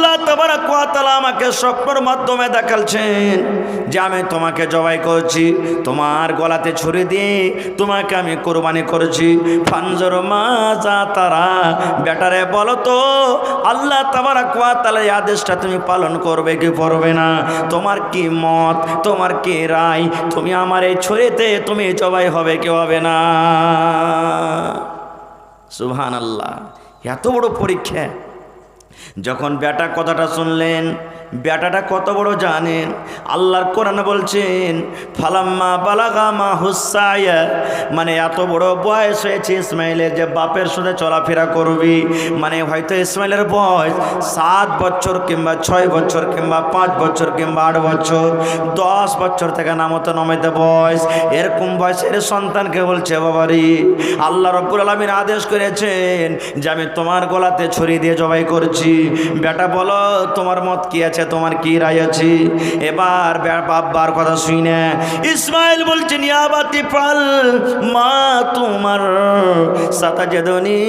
আল্লাহ তাবারক ওয়া তাআলা আমাকে স্বপ্নের মাধ্যমে দেখাচ্ছেন যে আমি তোমাকে জবাই করছি, তোমার গলাতে ছুরি দিয়ে তোমাকে আমি কুরবানি করেছি। ফানজুর মাজা তারা, বেটারে বলো তো আল্লাহ তাবারক ওয়া তাআলা এই আদেশটা তুমি পালন করবে কি করবে না? তোমার কি মত, তোমার কি রায়? তুমি আমার এই ছুরিতে তুমি জবাই হবে কি হবে না? সুবহানাল্লাহ, এত বড় পরীক্ষা। যখন বেটা কথাটা শুনলেন, বেটাটা কত বড় জানেন? আল্লাহর কোরআন বলছেন ফালাম্মা বালাগা মা হুসায়া, মানে এত বড় বয়স হয়েছে ইসমাইলের যে বাপের সাথে চলাফেরা করবি, মানে হয়তো ইসমাইলের বয়স 7 বছর কিংবা 6 বছর কিংবা 5 বছর কিংবা 8 বছর, 10 বছর থেকে নামতে নমাইতে বয়স, এরকম বয়সের সন্তানকে বলছে বাবারি আল্লাহ রাব্বুল আলামিন আদেশ করেছেন যে আমি তোমার গলাতে ছুরি দিয়ে জবাই করছি। বেটা বলো তোমার মত কি আছে, তোমার কি রায় আছে? এবার বাবার কথা শুনে ইসমাইল বলছেন ইয়া বাতি ফাল মা তোমার সাতাজদনি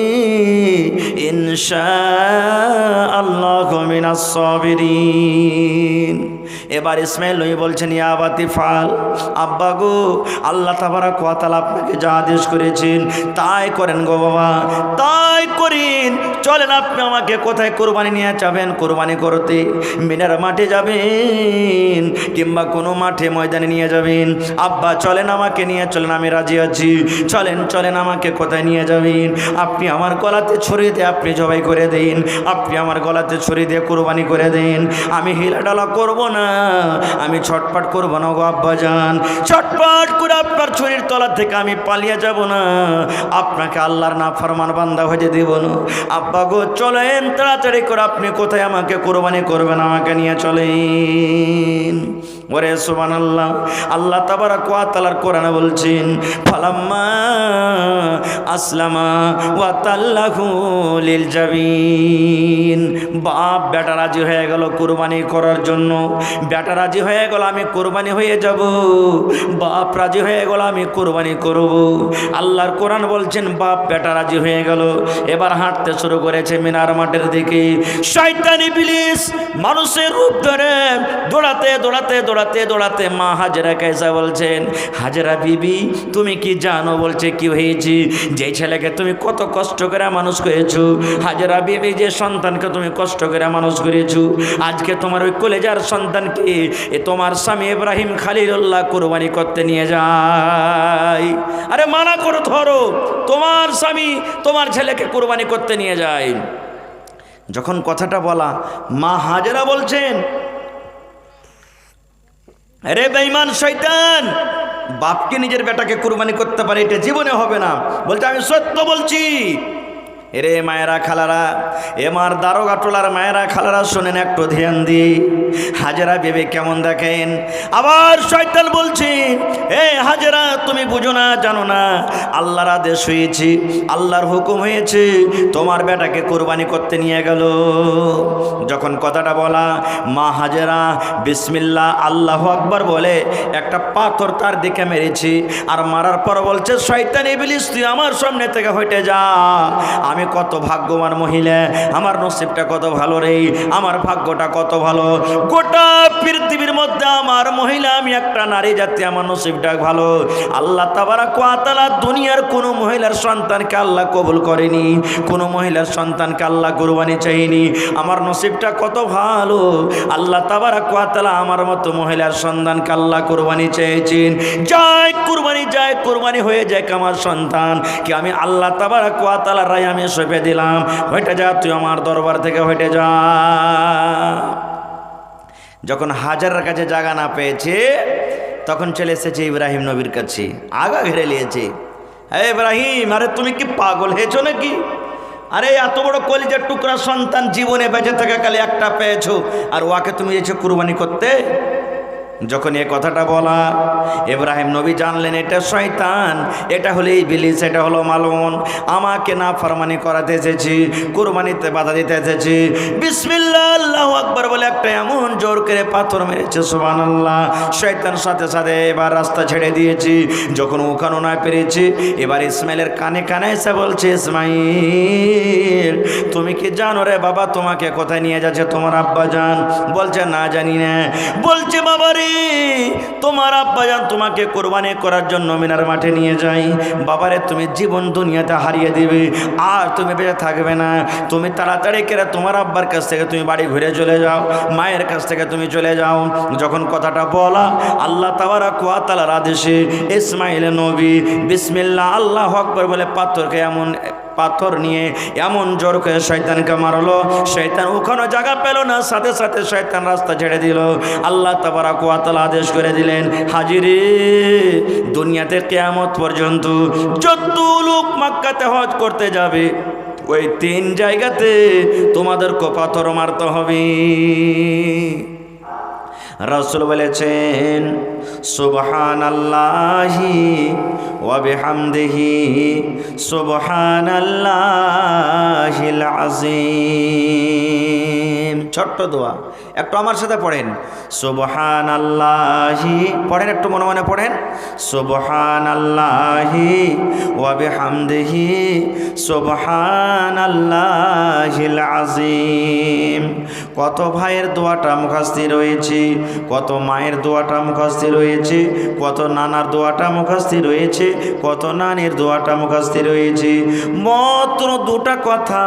ইনশাআল্লাহু মিনাস সাবিরিন। এবার ইসমাইল নবী বলছেন ইয়া বাতি ফাল, আব্বা গো আল্লাহ তাবারক ওয়া তাআলা আপনাকে যা আদেশ করেছেন তাই করেন গো বাবা, তাই করেন। চলেন আপনি আমাকে কোথায় কোরবানি নিয়ে যাবেন কোরবানি করতে? মিনার মাঠে যাবেন কিংবা কোনো মাঠে ময়দানে নিয়ে যাবেন? আব্বা চলেন আমাকে নিয়ে চলেন, আমি রাজি আছি। চলেন চলেন আমাকে কোথায় নিয়ে যাবেন? আপনি আমার গলাতে ছুরি দিয়ে আপনি জবাই করে দিন, আপনি আমার গলাতে ছুরি দিয়ে কোরবানি করে দিন। আমি হিলাডালা করব না, আমি ছটপট করবো না গো আব্বা যান, ছটপট করে আপনার ছুরির তলা থেকে আমি পালিয়ে যাব না, আপনাকে আল্লাহর নাফরমান বান্দা হয়ে দেব না। আব্বা গো চলেন তাড়াতাড়ি করে, আপনি কোথায় আমাকে কোরবানি করবেন আমাকে নিয়ে চলেন। ওরে সুবহানাল্লাহ, আল্লাহ তাবারক ওয়া তাআলার কোরআনে বলছেন ফালাম্মা আসলামা ওয়া তাল্লাহু লিল জাবিন। বাপ বেটা রাজি হয়ে গেল কোরবানি করার জন্য, বেটা রাজি হয়ে গেল আমি কোরবানি হয়ে যাব, বাপ রাজি হয়ে গেল আমি কোরবানি করব। আল্লাহর কোরআন বলছেন বাপ বেটা রাজি হয়ে গেল, এবার হাঁটতে শুরু করেছে মিনার মাঠের দিকে। শয়তান ইবলিস মানুষের রূপ ধরে দৌড়াতে দৌড়াতে দৌড়াতে দৌড়াতে মা হাজেরাকে এসে বলছেন হাজেরা বিবি তুমি কি জানো? বলছে কি হয়েছে? যে ছেলেকে তুমি কত কষ্ট করে মানুষ করেছো, হাজেরা বিবি যে সন্তানকে তুমি কষ্ট করে মানুষ করেছো, আজকে তোমার ওই কলেজার সন্তানকে তোমার স্বামী ইব্রাহিম খলিলুল্লাহ কুরবানি করতে নিয়ে যায়। আরে মানা করো, ধরো তোমার স্বামী তোমার ছেলেকে কুরবানি করতে নিয়ে যায়। যখন কথাটা বলা মা হাজেরা বলছেন আরে বেঈমান শয়তান, বাপকে নিজের বেটাকে কুরবানি করতে পারে এটা জীবনে হবে না। বলছে আমি সত্য বলছি। এরে মায়েরা খালারা, এমার দারোগা টোলার মায়েরা খালারা শোনেন একটু ধ্যান দিয়ে। হাজেরা বেবে কেমন দেখেন। আবার শয়তান বলছে এ হাজেরা তুমি বুঝো না জানো না, আল্লাহর আদেশ হয়েছে, আল্লাহর হুকুম হয়েছে, তোমার বেটাকে কোরবানি করতে নিয়ে গেল। যখন কথাটা বলা মা হাজেরা বিসমিল্লাহ আল্লাহু আকবার বলে একটা পাথর তার দিকে মেরেছে, আর মারার পর বলছে শয়তান ইবলিস তুই আমার সামনে থেকে হটে যা। আমি কত ভাগ্যবান মহিলা, আমার নসিবটা কত ভালো রে, আমার ভাগ্যটা কত ভালো, গোটা পৃথিবীর মধ্যে আমার মহিলা আমি একটা নারী জাতি, আমার নসিবটা ভালো। আল্লাহ তাবারক ওয়া তাআলা দুনিয়ার কোনো মহিলার সন্তানকে আল্লাহ কবুল করেনি, কোনো মহিলার সন্তানকে আল্লাহ কুরবানি চাইনি, আমার নসিবটা কত ভালো। আল্লাহ তাবারক ওয়া তাআলা আমার মতো মহিলার সন্তানকে আল্লাহ কুরবানি চেয়েছেন। যায় কুরবানি হয়ে যায় আমার সন্তান কি আমি আল্লাহ তাবারক ওয়া তাআলার রায় আমি সঁপে দিলাম, হইতে যা তুই আমার দরবার থেকে হইতে যা। যখন হাজারের কাছে জায়গা না পেয়েছে তখন চলে এসেছে ইব্রাহিম নবীর কাছে, আগা ঘিরে নিয়েছে। হে ইব্রাহিম, আরে তুমি কি পাগল হয়েছো নাকি? আরে এত বড় কলিজার টুকরা সন্তান জীবনে বেঁচে থাকা কালে একটা পেয়েছো, আর ওকে তুমি এসে কুরবানি করতে? যখন এ কথাটা বলা, ইব্রাহিম নবী জানলেন এটা শয়তান, এটা হলো ইবলিস, এটা হলো মালউন, আমাকে না ফরমানি করাতে এসেছি, কুরবানিতে বাধা দিতে এসেছি। বিসমিল্লাহ আল্লাহু আকবার বলে একটা এমন জোর করে পাথর মেরেছে, সুবহানাল্লাহ। শয়তান সাথে সাথে এবার রাস্তা ছেড়ে দিয়েছি। যখন ওখানে না পেরেছি, এবার ইসমাইলের কানে কানে এসে বলছে, ইসমাইল তুমি কি জানো রে বাবা তোমাকে কোথায় নিয়ে যাচ্ছে তোমার আব্বাজান? বলছে না জানি না। বলছে বাবা রে তোমার আব্বাজান তোমাকে কোরবানি করার জন্য মিনার মাঠে নিয়ে যাই। বাবারে তুমি জীবন দুনিয়াতে হারিয়ে দিবে, আর তুমি বেঁচে থাকবে না। তুমি তাড়াতাড়ি করে তোমার আব্বার কাছ থেকে তুমি বাড়ি ঘুরে চলে যাও, মায়ের কাছ থেকে তুমি চলে যাও। যখন কথাটা বলা, আল্লাহ তাবারক ওয়া তাআলার আদেশে ইসমাইল নবী বিসমিল্লাহ আল্লাহু আকবার বলে পাথর নিয়ে এমন জোর করে শয়তানকে মারলো। শয়তান ওখানে জায়গা পেল না, সাথে সাথে শয়তান রাস্তা ছেড়ে দিল। আল্লাহ তাবারক ওয়া তাআলা আদেশ করে দিলেন, হাজিরে দুনিয়াতে কিয়ামত পর্যন্ত যত লোক মক্কাতে হজ করতে যাবে, ওই 3 জায়গাতে তোমাদেরকে পাথর মারতে হবে। রাসূল বলেছেন, সুবহানাল্লাহি ওয়া বিহামদিহি সুবহানাল্লাহিল আযীম। ছোট্ট দোয়া, একটু আমার সাথে পড়েন, সুবহানাল্লাহি, পড়েন একটু মনে মনে পড়েন, সুবহানাল্লাহি ওয়া বিহামদিহি সুবহানাল্লাহিল আযীম। কত ভাইয়ের দোয়াটা মুখস্থ রয়েছে, কত মায়ের দোয়াটা মুখস্থ রয়েছে, কত নানার দোয়াটা মুখস্থ রয়েছে, কত নানির দোয়াটা মুখস্থ রয়েছে। মাত্র 2টা কথা।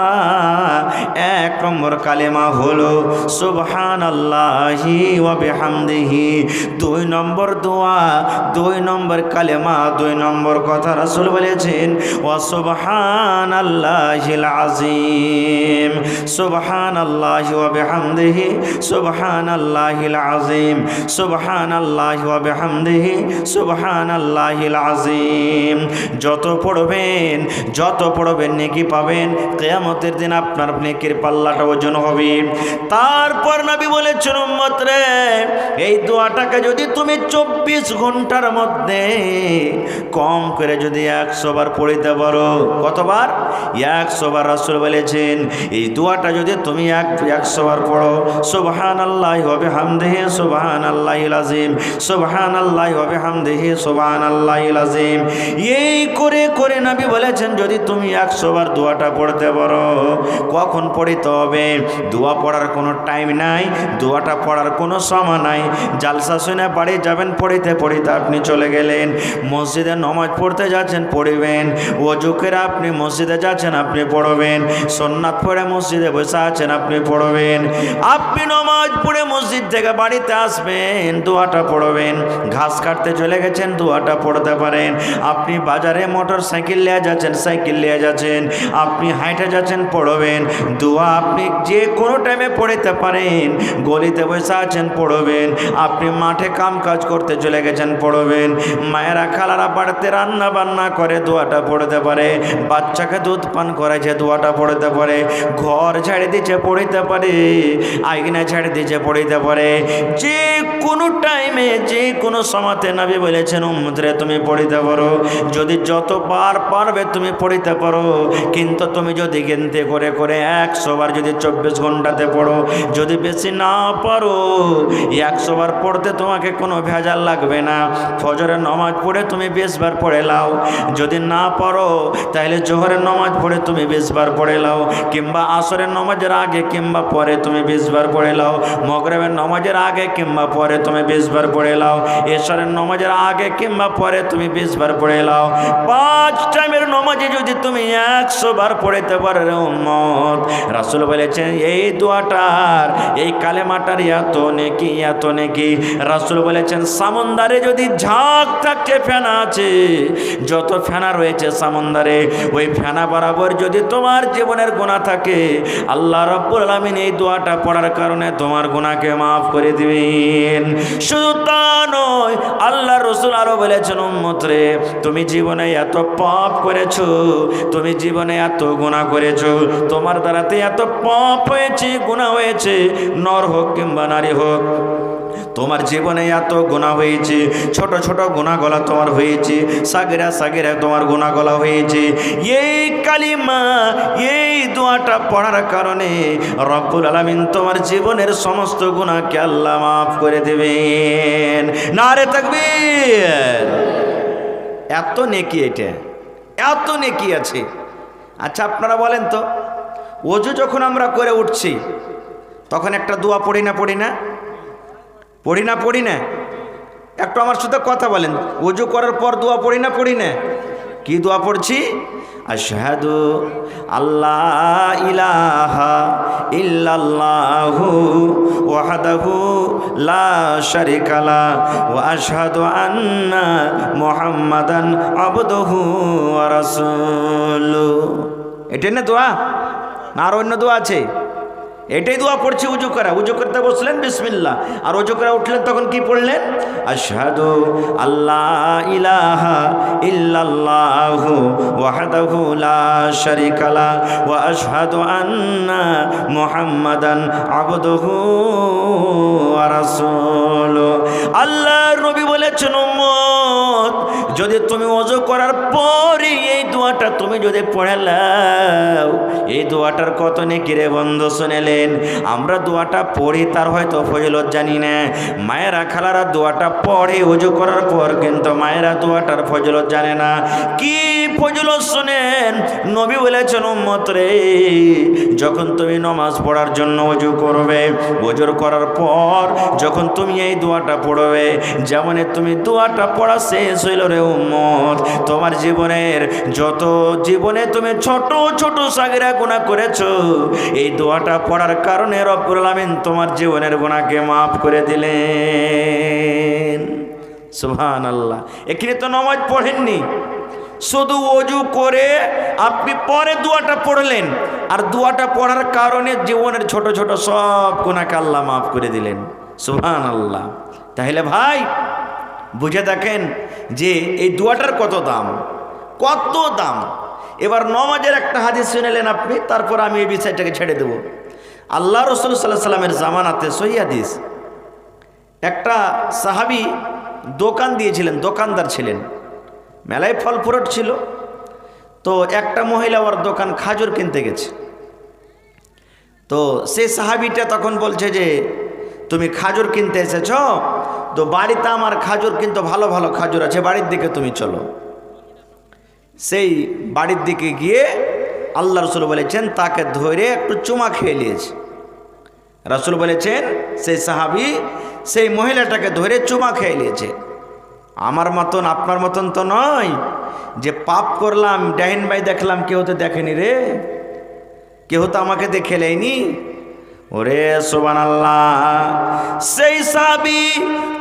1 নম্বর কালেমা হলো সুবহানাল্লাহি ওয়া বিহামদিহি। 2 নম্বর দোয়া, 2 নম্বর কালেমা, 2 নম্বর কথা রাসূল বলেছেন, ওয়া সুবহানাল্লাহিল আযীম। সুবহানাল্লাহি ওয়া বিহামদিহি সুবহানাল্লাহিল আযীম। সুবহানাল্লাহি ওয়া বিহামদিহি সুবহানাল্লাহিল আযীম। যত পড়বেন নেকি পাবেন। কিয়ামতের দিন আপনার নেকির পাল্লাটা ওজন হবে। তারপর নবী বলেছেন, উম্মত রে এই দোয়াটাকে যদি তুমি 24 ঘন্টার মধ্যে কম করে যদি 100 বার পড়িতে পারো, কতবার? 100 বার। রাসূল বলেছেন এই দোয়াটা যদি তুমি 100 বার পড়ো, সুবহানাল্লাহি ওয়া বিহামদিহি সুবহানাল্লাহিল আযীম, সুবহানাল্লাহি ওয়া বিহামদিহি সুবহানাল্লাহিল আযীম, এই করে করে নবী বলেছেন যদি তুমি 100 বার দোয়াটা পড়তে পারো। কখন পড়িতে হবে? দোয়া পড়ার কোনো টাইম নাই, দোয়াটা পড়ার কোনো সময় নাই। জালসা শুনে বাড়ি যাবেন, পড়িতে পড়িতে আপনি চলে গেলেন। মসজিদে নামাজ পড়তে যাচ্ছেন, পড়বেন। ওযু করে আপনি মসজিদে যাচ্ছেন, আপনি পড়বেন। সুন্নাত পড়ে মসজিদে বসে আছেন, আপনি পড়বেন। আপনি নামাজ পড়ে মসজিদ থেকে বাড়িতে আসবেন, দোয়াটা পড়বেন। ঘাস কাটতে চলে গেছেন, দোয়াটা পড়তে পারেন। আপনি বাজারে মোটর সাইকেল নিয়ে যাচ্ছেন, সাইকেল নিয়ে যাচ্ছেন, আপনি হাঁটে যাচ্ছেন, পড়বেন। দোয়া আপনি যে কোনো টাইমে পড়তে পারেন। গলিতে বসে আছেন, পড়বেন। আপনি মাঠে কাম কাজ করতে চলে গেছেন, পড়বেন। মায়েরা খালারা বাড়িতে রান্না বান্না করে, দোয়াটা পড়তে পারে। বাচ্চাকে দুধ পান করাইছে, দোয়াটা পড়তে পারে। ঘর ঝাড়ে দিচ্ছে, পড়তে পারে। আইগিনা ঝাড়ে দিচ্ছে, পড়তে পারে। যে কোনো টাইমে যে কোনো সময়তে নবী বলেছেন উম্মতরে তুমি পড়তে পারো। যদি যতবার পারবে তুমি পড়তে পারো, কিন্তু তুমি যদি গিনতে করে করে 100 বার যদি 24 ঘন্টাতে পড়ো, যদি বেশি না পারো 100 বার পড়তে তোমাকে কোনো ভেজাল লাগবে না। ফজরের নামাজ পড়ে তুমি 20 বার পড়ে লাও। যদি না পারো তাহলে জোহরের নামাজ পড়ে তুমি 20 বার পড়ে লাও, কিংবা আসরের নামাজের আগে কিংবা পরে তুমি 20 বার পড়ে লাও। মাগরিবের নামাজের আগে কিংবা পরে তুমি 20 বার পড়ে লাও। এশারের নামাজের আগে কিংবা পরে তুমি 20 বার পড়ে লাও। 5 টাইমের নামাজে যদি তুমি 100 বার পড়তে পারো রে উম্মত, রাসূল বলেছেন এই দোয়াটার, এই কালেমাটার এত নেকি, এত নেকি। রাসূল বলেছেন সমুদ্রে যদি ঝাঁক থাকে, ফেনা আছে, যত ফেনা রয়েছে সমুদ্রে, ওই ফেনা বরাবর যদি তোমার জীবনের গুনাহ থাকে, আল্লাহ রাব্বুল আলামিন এই দোয়াটা পড়ার কারণে তোমার গুনাহকে মাফ করে দিবেন। শুধু তা নয়, আল্লাহ রাসূল আরো বলেছেন উম্মত রে তুমি জীবনে এত পাপ করেছো, তুমি জীবনে এত গুনাহ করেছো, তোমার দ্বারাতে এত পাপ হয়েছে, গুনাহ হয়েছে, নর হোক কিংবা নারী হোক, তোমার জীবনে এত গুনাহ হয়েছে, ছোট ছোট গুনাহগুলো তোমার হয়েছে, সাগিরা সাগিরা তোমার গুনাহগুলো হয়েছে। এই কালিমা, এই দোয়াটা পড়ার কারণে রব্বুল আলামিন তোমার জীবনের সমস্ত গুনাহকে আল্লাহ মাফ করে দেবেন। নারে তাকবীর! এত নেকি, এটা এত নেকি আছে। আচ্ছা আপনারা বলেন তো, ওযু যখন আমরা করে উঠছি তখন একটা দোয়া পড়ি না পড়ি না? পড়ি না পড়ি না? একটু আমার সাথে কথা বলেন, ওযু করার পর দোয়া পড়ি না পড়ি না? কি দোয়া পড়ছি? আশহাদু আল্লা ইলাহা ইল্লাল্লাহু ওয়াহদাহু লা শারীকা লা ওয়া আশহাদু আন্না মুহাম্মাদান আবদুহু ওয়া রাসূলুহু। এটাই না দোয়া, না আর অন্য দোয়া আছে? এটাই দোয়া পড়ছি উজু করা। উজু করতে বসলেন বিসমিল্লাহ, আর উজু করে উঠলেন তখন কি পড়লেন? আশহাদু আল্লা ইলাহা ইল্লাল্লাহু ওয়াহদাহু লা শারীকা লা ওয়া আশহাদু আন্না মুহাম্মাদান আবদুহু ওয়া রাসূলুহু। আল্লাহর নবী বলেছেন, উম্মত যদি তুমি ওযু করার পরে এই দোয়াটা তুমি যদি পড়ে নাও, এই দোয়াটার কত নেকি রে বন্ধু শুনেলেন। আমরা দোয়াটা পড়ি, তার হয়তো ফজিলত জানি না। মায়েরা খালারা দোয়াটা পড়ে ওযু করার পর, কিন্তু মায়েরা দোয়াটার ফজিলত জানে না। কি ফজিলত শুনেন, নবী বলেছেন, উম্মত রে যখন তুমি নামাজ পড়ার জন্য ওযু করবে, ওযু করার পর যখন তুমি এই দোয়াটা পড়বে, যেমন তুমি দোয়াটা পড়া শেষ হইল রে উম্মত, তোমার জীবনের যত জীবনে তুমি ছোট ছোট সাগিরা গুনাহ করেছো, এই দোয়াটা পড়ার কারণে রব্বুল আলামিন তোমার জীবনের গুনাহকে মাফ করে দিলেন। সুবহানাল্লাহ। এখানে তো নামাজ পড়েননি, শুধু ওযু করে আপনি পরে দোয়াটা পড়লেন, আর দোয়াটা পড়ার কারণে জীবনের ছোট ছোট সব গুনাহকে আল্লাহ মাফ করে দিলেন। সুবহানাল্লাহ। তাহলে ভাই বুঝে দেখেন যে এই দোয়াটার কত দাম, কত দাম। এবার নামাজের একটা হাদিস শুনেলেন আপনি, তারপর আমি এই বিষয়টাকে ছেড়ে দেব। আল্লাহ রাসূল সাল্লাল্লাহু আলাইহি সাল্লামের জামানাতে সহিহ হাদিস, একটা সাহাবী দোকান দিয়েছিলেন, দোকানদার ছিলেন, মেলায় ফল ফ্রুট ছিল। তো একটা মহিলা ওর দোকান খাজুর কিনতে গেছে। তো সেই সাহাবীটা তখন বলছে যে তুমি খাজুর কিনতে এসেছ, তো বাড়িতে আমার খাজুর কিন্তু ভালো ভালো খাজুর আছে, বাড়ির দিকে তুমি চলো। সেই বাড়ির দিকে গিয়ে আল্লাহ রাসূল বলেছেন তাকে ধরে একটু চুমা খেয়ে নিয়েছে। রাসূল বলেছেন সেই সাহাবী সেই মহিলাটাকে ধরে চুমা খেয়ে নিয়েছে। আমার মতন আপনার মতন তো নয় যে পাপ করলাম, ডাহিন ভাই দেখলাম, কেউ তো দেখেনি রে, কেউ তো আমাকে দেখে নেয়নি। ওরে সুবহানাল্লাহ। সেই সাহাবী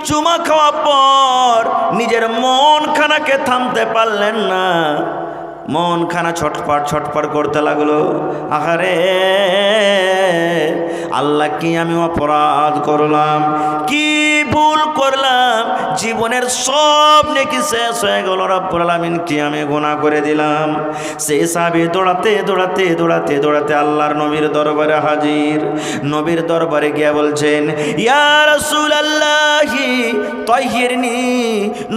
চুমা খাওয়ার পর নিজের মন খানাকে থামতে পারলেন না, মন খানা ছটফট ছটফট করতে লাগলো। আহারে আল্লাহ, কি আমি অপরাধ করলাম, কি ভুল করলাম, জীবনের সব নেকি শেষ হয়ে গেল, রব্বুল আলামিন কি আমি গুনাহ করে দিলাম। সেই সাহাবী দৌড়াতে দৌড়াতে দৌড়াতে দৌড়াতে আল্লাহর নবীর দরবারে হাজির। নবীর দরবারে গিয়ে বলছেন, ইয়া রাসূলুল্লাহি তাহিরনি,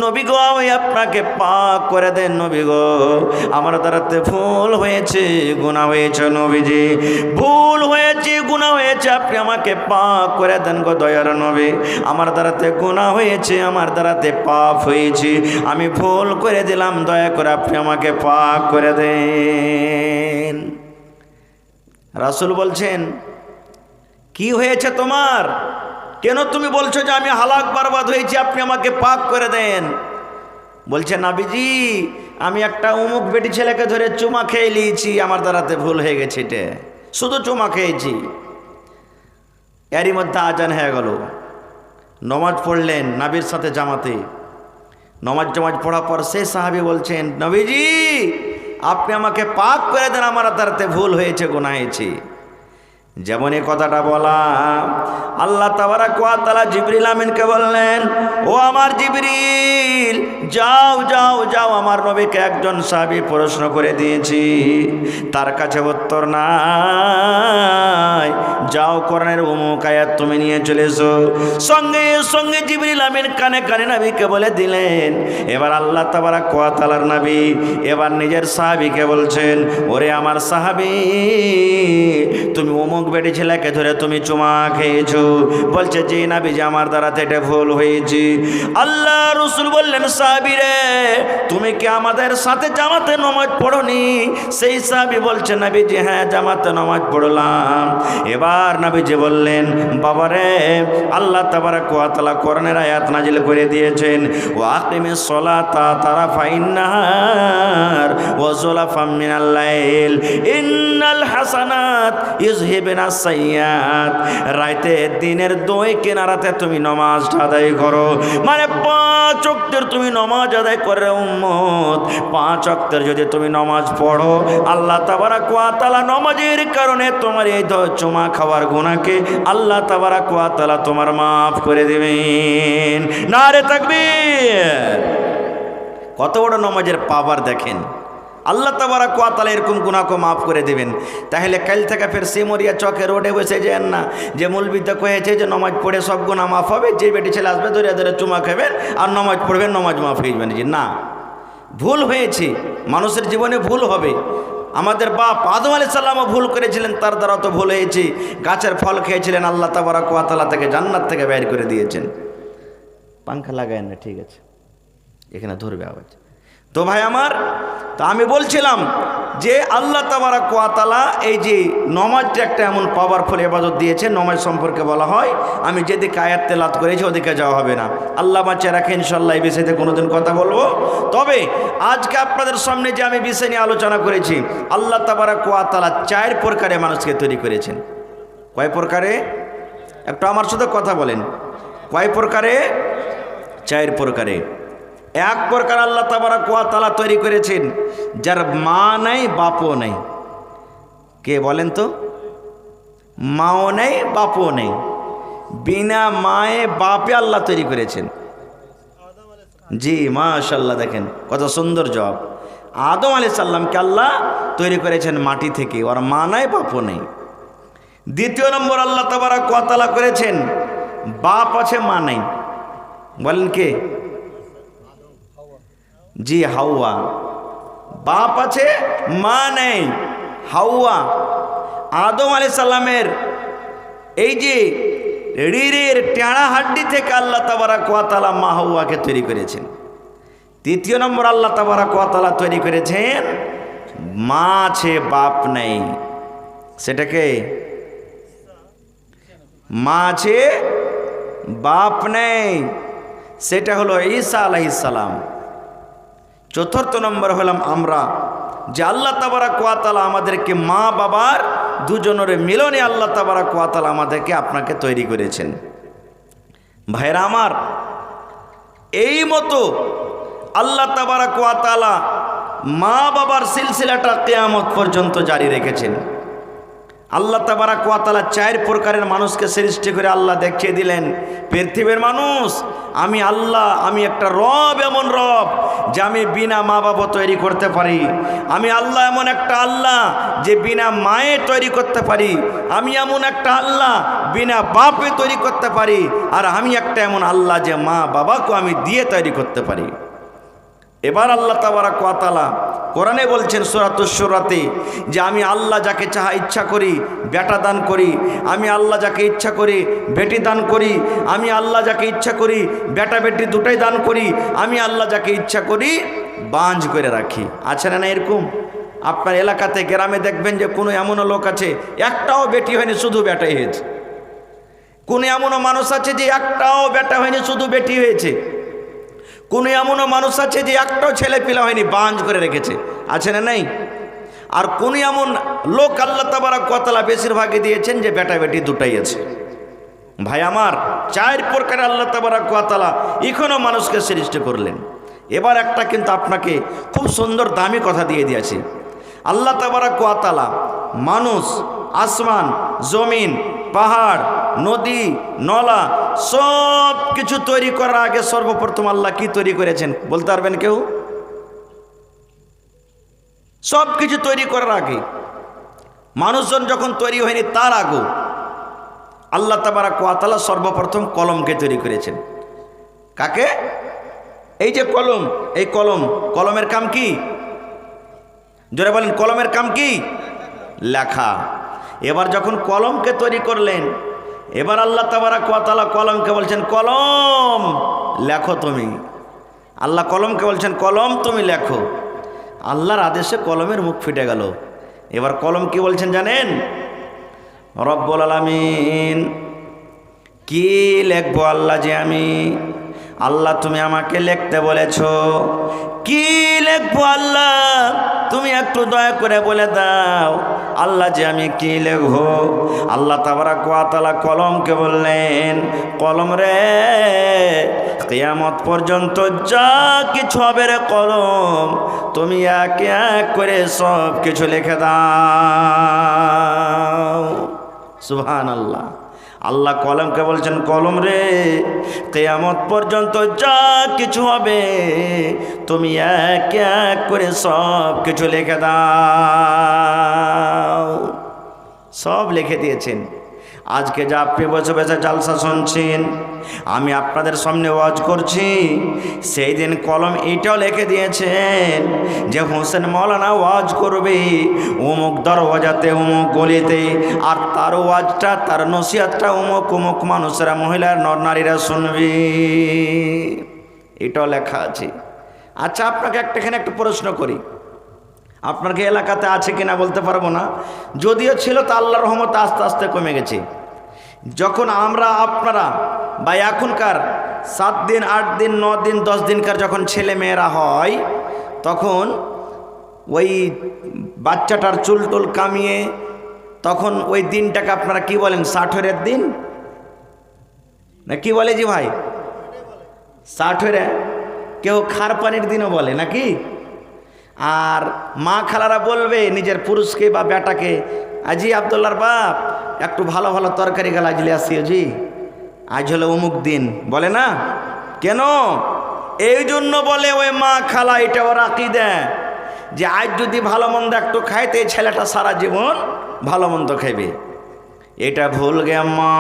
নবী গো আমি আপনাকে পাক করে দেন। নবী গো আমার দ্বারাতে ভুল হয়েছে, গুনাহ হয়েছে, নবীজি ভুল হয়েছে, গুনাহ হয়েছে, আপনি আমাকে পাক করে দেন গো দয়ার নবী। আমার দ্বারাতে গুনাহ হয়েছে, আমার দ্বারাতে পাপ হয়েছে, আমি ভুল করে দিলাম, দয়া করে আপনি আমাকে পাক করে দেন। রাসূল বলছেন, কি হয়েছে তোমার, কেন তুমি বলছো যে আমি হালাক বরবাদ হয়েছি, আপনি আমাকে পাক করে দেন? বলছে, নবীজি আমি একটা অমুক বেটি ছেলেকে ধরে চুমা খেয়ে নিয়েছি, আমার দ্বারাতে ভুল হয়ে গেছে, এটা শুধু চুমা খেয়েছি। এরই মধ্যে আজান হয়ে গেল। নমাজ পড়লেন নবীর সাথে জামাতে। নমাজ পড়ার পর সেই সাহাবী বলছেন, নবীজি আপনি আমাকে পাক করে দেন, আমার দ্বারাতে ভুল হয়েছে, গুনাহ হয়েছে। যেমন এই কথাটা বলা, আল্লাহ তাবারাক ওয়া তাআলা জিবরিল আমিনকে বললেন, ও আমার জিবরিল, যাও যাও যাও, আমার নবীকে একজন সাহাবী প্রশ্ন করে দিয়েছি, তার কাছে উত্তর নাই, যাও কোরআনের অমুক আয়াত তুমি নিয়ে চলে এসো। সঙ্গে সঙ্গে জিবরিল আমিন কানে কানে নবীকে বলে দিলেন। এবার আল্লাহ তাবারাক ওয়া তাআলার নবী এবার নিজের সাহাবীকে বলছেন, ওরে আমার সাহাবী, তুমি অমুক বেটি ছেলেকে ধরে তুমি চুমা খেয়েছো। বলছে, জি নবী, যে আমার দ্বারা এটা ভুল হয়েছে। আল্লাহ রাসূল বললেন, সাহাবী রে, তুমি কি আমাদের সাথে জামাতে নামাজ পড়োনি? সেই সাহাবী বলছে, নবী জি হ্যাঁ, জামাতে নামাজ পড়লাম। এবার নবীজি বললেন, বাবা রে, আল্লাহ তাবারাক ওয়া তাআলা কোরআনের আয়াত নাজিল করে দিয়েছেন, ওয়া আকিমিস সালাতা তারাফাইন নাহার ওয়া যুলাফাম মিনাল লাইল ইন্নাল হাসানাত ইযহিবনাস সাইয়্যাত। রাতে দিনের দুই কিনারাতে তুমি নামাজ আদায় করো, মানে 5 ওয়াক্তের তুমি নামাজ আদায় করে উম্মত, 5 ওয়াক্তের যদি তুমি নামাজ পড়ো, আল্লাহ তাবারাক ওয়া তাআলা নামাজের কারণে তোমার এই চুমা খাওয়ার গুনাহকে আল্লাহ তাবারাক ওয়া তাআলা তোমার মাফ করে দিবেন। নারে তাকবীর! কত বড় নামাজের পাওয়ার দেখেন। আল্লাহ তাবারাক ওয়া তাআলা এরকম গুনাহকে মাফ করে দিবেন। তাহলে কাল থেকে ফের সিমরিয়া চকে রোডে বসে যান না যে মৌলবীতে কয়েছে যে নামাজ পড়ে সব গুনাহ মাফ হবে, যে বেটি ছেলে আসবে ধরে ধরে চুমা খাবেন আর নামাজ পড়বেন, নামাজ মাফ হয়ে যাবেন। যে না, ভুল হয়েছে, মানুষের জীবনে ভুল হবে। আমাদের বাপ আদম আলাইহিস সালামও ভুল করেছিলেন, তার দ্বারা তো ভুল হয়েছে। গাছের ফল খেয়েছিলেন, আল্লাহ তাবারাক ওয়া তাআলা থেকে জান্নাত থেকে বের করে দিয়েছেন। পাঙ্খা লাগায়েন না, ঠিক আছে, এখানে ধরবে আওয়াজ। তো ভাই আমার, তো আমি বলছিলাম যে আল্লাহ তাবারাক ওয়া তাআলা এই যে নামাজটা একটা এমন পাওয়ারফুল ইবাদত দিয়েছে, নামাজ সম্পর্কে বলা হয়, আমি যেদিকে আয়াত তেলাওয়াত করেছি ওদিকে যাওয়া হবে না। আল্লাহ বাঁচিয়ে রাখে, ইনশাআল্লাহ এই বিষয়তে কোনোদিন কথা বলবো। তবে আজকে আপনাদের সামনে যে আমি বিষয় নিয়ে আলোচনা করেছি, আল্লাহ তাবারাক ওয়া তাআলা 4 প্রকারে মানুষকে তৈরি করেছেন। কয় প্রকারে? একটু আমার সাথে কথা বলেন। কয় প্রকারে? 4 প্রকারে। এক প্রকার আল্লাহ তাবারাক ওয়া তাআলা তৈরি করেছেন যার মা নাই বাপও নেই। কে বলেন তো? মাও নেই বাপও নেই, বিনা মায়ে বাপে আল্লাহ তৈরি করেছেন। জি মাশাআল্লাহ, দেখেন কত সুন্দর জবাব। আদম আলাইহিস সালামকে আল্লাহ তৈরি করেছেন মাটি থেকে, ওর মা নাই বাপও নেই। দ্বিতীয় নম্বর আল্লাহ তাবারাক ওয়া তাআলা করেছেন বাপ আছে মা নাই। বলেন কে? জি হাওয়া। বাপ আছে মা নেই, হাওয়া। আদম আলাইহিস সালামের এই যে রিড়ের টেঁড়া হাড্ডি থেকে আল্লাহ তাবারাক ওয়া তাআলা মা হাওয়াকে তৈরি করেছেন। তৃতীয় নম্বর আল্লাহ তাবারাক ওয়া তাআলা তৈরি করেছেন মা আছে বাপ নেই। সেটাকে মা আছে বাপ নেই, সেটা হলো ঈসা আলাইহিস সালাম। চতুর্থ নম্বর হলাম আমরা, যে আল্লাহ তাবারাক ওয়া তাআলা আমাদেরকে মা বাবার দুজনের মিলনে আল্লাহ তাবারাক ওয়া তাআলা আমাদেরকে আপনাকে তৈরি করেছেন। ভাইরা আমার, এই মতো আল্লাহ তাবারাক ওয়া তাআলা মা বাবার সিলসিলাটা কিয়ামত পর্যন্ত জারি রেখেছেন। আল্লাহ তাবারাক ওয়া তাআলা 4 প্রকারের মানুষকে সৃষ্টি করে আল্লাহ দেখিয়ে দিলেন, পৃথিবীর মানুষ, আমি আল্লাহ, আমি একটা রব, এমন রব যে আমি বিনা মা বাবা তৈরি করতে পারি। আমি আল্লাহ এমন একটা আল্লাহ যে বিনা মায়ে তৈরি করতে পারি। আমি এমন একটা আল্লাহ বিনা বাপে তৈরি করতে পারি। আর আমি একটা এমন আল্লাহ যে মা বাবাকে আমি দিয়ে তৈরি করতে পারি। এবার আল্লাহ তাবারাক ওয়া তাআলা কোরআনে বলছেন সূরাতুশ শুরাতে যে আমি আল্লাহ যাকে ইচ্ছা করি বেটা দান করি, আমি আল্লাহ যাকে ইচ্ছা করি বেটি দান করি, আমি আল্লাহ যাকে ইচ্ছা করি বেটা বেটি দুটাই দান করি, আমি আল্লাহ যাকে ইচ্ছা করি বাঁঝ করে রাখি। আছে না এরকম? আপনার এলাকাতে গ্রামে দেখবেন যে কোনো এমনও লোক আছে একটাও বেটি হয়নি, শুধু বেটাই হয়েছে। কোনো এমনও মানুষ আছে যে একটাও বেটা হয়নি, শুধু বেটি হয়েছে। কোনো এমনও মানুষ আছে যে একটাও ছেলে পিলা হয়নি, বাঁঝ করে রেখেছে। আছে না নাই? আর কোন এমন লোক আল্লাহ তাবারাক ওয়া তাআলা বেশিরভাগই দিয়েছেন যে বেটা বেটি দুটাই আছে। ভাই আমার, 4 প্রকার আল্লাহ তাবারাক ওয়া তাআলা এখনো মানুষকে সৃষ্টি করলেন। এবার একটা কিন্তু আপনাকে খুব সুন্দর দামি কথা দিয়ে দিয়েছি। আল্লাহ তাবারাক ওয়া তাআলা মানুষ আসমান, জমিন, পাহাড়, নদী, নলা সব কিছু তৈরি করার আগে সর্বপ্রথম আল্লাহ কি তৈরি করেছেন বলতে পারবেন কেউ? সব কিছু তৈরি করার আগে, মানুষজন যখন তৈরি হয়নি তার আগে আল্লাহ তাবারাক ওয়া তাআলা সর্বপ্রথম কলমকে তৈরি করেছেন। কাকে? এই যে কলম, এই কলমের কাম কি? জোরে বলেন, কলমের কাম কি? লেখা। এবার যখন কলমকে তৈরি করলেন, এবার আল্লাহ তাবারাক ওয়া তাআলা কলমকে বলছেন কলম লেখো তুমি। আল্লাহ কলমকে বলছেন কলম তুমি লেখো। আল্লাহর আদেশে কলমের মুখ ফিটে গেল। এবার কলম কি বলছেন জানেন? রব্বুল আলামিন, কি লিখবো আল্লাহ যে আমি? আল্লাহ তুমি আমাকে লিখতে বলেছো, কি লিখবো আল্লাহ তুমি একটু দয়া করে বলে দাও আল্লাহ যে আমি কি লিখবো। আল্লাহ তাবারাক ওয়া তাআলা কলমকে বললেন কলম রে, কিয়ামত পর্যন্ত যা কিছু হবে রে কলম, তুমি এক এক করে সব কিছু লিখে দাও। সুবহানাল্লাহ। আল্লাহ কলমকে বলছেন কলম রে, কিয়ামত পর্যন্ত যা কিছু হবে তুমি এক এক করে সব কিছু লিখে দাও। সব লিখে দিয়েছেন। আজকে যা আপনি বসে বসে জালসা শুনছেন, আমি আপনাদের সামনে ওয়াজ করছি, সেই দিন কলম এইটাও লিখে দিয়েছেন যে হোসেন মৌলানা ওয়াজ করবে অমুক দরওয়াজাতে অমুক গলিতে, আর তার ওয়াজটা তার নসিহতটা অমুক অমুক মানুষেরা মহিলার নর নারীরা শুনবে। এটাও লেখা আছে। আচ্ছা আপনাকে এখানে একটা প্রশ্ন করি, আপনার কি এলাকাতে আছে কিনা বলতে পারবো না, যদিও ছিল তা আল্লাহর রহমতে আস্তে আস্তে কমে গেছে। যখন আমরা আপনারা বা এখনকার 7 দিন 8 দিন 9 দিন 10 দিনকার যখন ছেলে মেয়েরা হয়, তখন ওই বাচ্চাটার চুল টুল কামিয়ে তখন ওই দিনটাকে আপনারা কি বলেন? ষাঠরের দিন না কি বলে জি ভাই? ষাঠরে, কেউ খার পানির দিনও বলে নাকি? আর মা খালারা বলবে নিজের পুরুষকে বা বেটাকে, আজি আব্দুল্লাহর বাপ একটু ভালো ভালো তরকারি গাল আজলে আসিও জি, আজ হলো অমুক দিন, বলে না কেন? এই জন্য বলে ওই মা খালা, এটা ওর আকীদা যে আজ যদি ভালো মন্দ একটু খায় তো এই ছেলেটা সারা জীবন ভালো মন্দ খাইবে। এটা ভুল গে মা,